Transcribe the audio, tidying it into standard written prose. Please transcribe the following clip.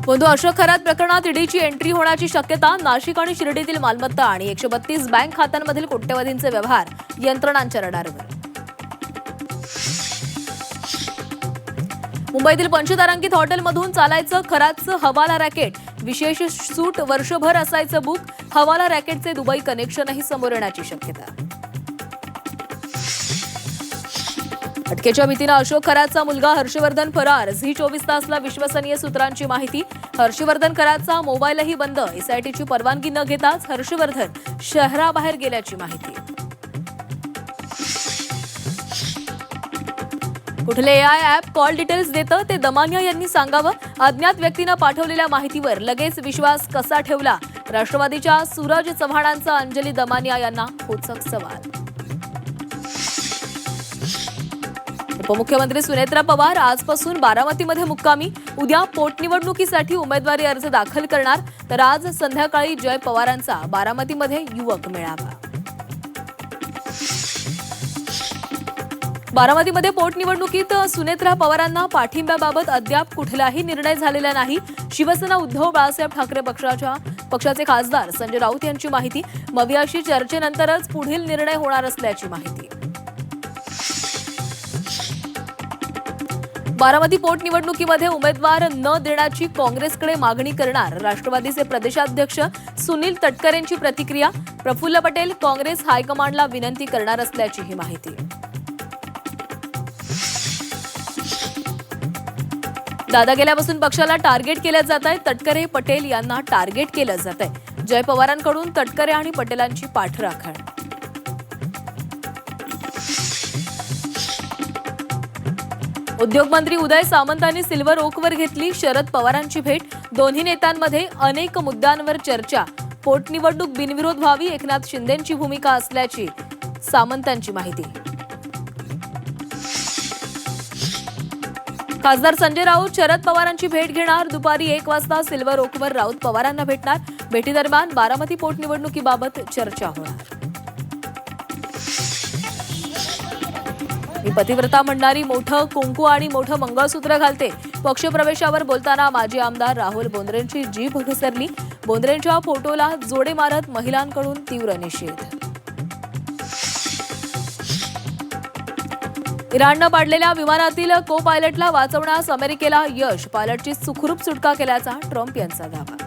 बोंधू अशोक खरात प्रकरणात ईडीची एंट्री होण्याची शक्यता. नाशिक आणि शिर्डीतील मालमत्ता आणि 132 बँक खात्यांमधील कोट्यवधींचे व्यवहार यंत्रणांच्या रडारवर. मुंबईतील पंचतारांकित हॉटेलमधून चालायचं खरातचं हवाला रॅकेट. विशेष सूट वर्षभर असायचं बुक. हवाला रॅकेटचे दुबई कनेक्शनही समोर येण्याची शक्यता. अटकेच्या भीतीनं अशोक खरातचा मुलगा हर्षवर्धन फरार. झी 24 तासला विश्वसनीय सूत्रांची माहिती. हर्षवर्धन खरातचा मोबाईलही बंद. एसआयटीची परवानगी न घेताच हर्षवर्धन शहराबाहेर गेल्याची माहिती. कुठले एआय ॲप कॉल डिटेल्स देतं ते दमानिया यांनी सांगावं. अज्ञात व्यक्तीनं पाठवलेल्या माहितीवर लगेच विश्वास कसा ठेवला? राष्ट्रवादीच्या सूरज चव्हाणांचा अंजली दमानिया यांना खोचक सवाल. उपमुख्यमंत्री सुनेत्रा पवार आजपासून बारामतीमध्ये मुक्कामी. उद्या पोटनिवडणुकीसाठी उमेदवारी अर्ज दाखल करणार. तर आज संध्याकाळी जय पवारांचा बारामतीमध्ये युवक मेळावा. बारामतीमध्ये पोटनिवडणुकीत सुनेत्रा पवारांना पाठिंब्याबाबत अद्याप कुठलाही निर्णय झालेला नाही. शिवसेना उद्धव बाळासाहेब ठाकरे पक्षाचे खासदार संजय राऊत यांची माहिती. मवियाशी चर्चेनंतरच पुढील निर्णय होणार असल्याची माहिती. बारामती पोटनिवडणुकीमध्ये उमेदवार न देण्याची काँग्रेसकडे मागणी करणार. राष्ट्रवादीचे प्रदेशाध्यक्ष सुनील तटकरेंची प्रतिक्रिया. प्रफुल्ल पटेल काँग्रेस हायकमांडला विनंती करणार असल्याची ही माहिती. दादा गेल्यापासून पक्षाला टार्गेट केलं जात आहे. तटकरे पटेल यांना टार्गेट केलं जात आहे. जय पवारांकडून तटकरे आणि पटेलांची पाठराखण. उद्योगमंत्री उदय सामंतांनी सिल्व्हर ओकवर घेतली शरद पवारांची भेट. दोन्ही नेत्यांमध्ये अनेक मुद्द्यांवर चर्चा. पोटनिवडणूक बिनविरोध व्हावी एकनाथ शिंदेंची भूमिका असल्याची सामंतांची माहिती. खासदार संजय राऊत शरद पवारांची भेट घेणार. दुपारी 1 वाजता सिल्व्हर ओकवर राऊत पवारांना भेटणार. भेटीदरम्यान बारामती पोटनिवडणुकीबाबत चर्चा होणार. ही पतिव्रता म्हणणारी मोठं कुंकू आणि मोठं मंगळसूत्र घालते. पक्षप्रवेशावर बोलताना माजी आमदार राहुल बोंद्रेंची जीभ घसरली. बोंद्रेंच्या फोटोला जोडे मारत महिलांकडून तीव्र निषेध. इराणनं पाडलेल्या विमानातील को पायलटला वाचवण्यास अमेरिकेला यश. पायलटची सुखरूप सुटका केल्याचा ट्रम्प यांचा दावा.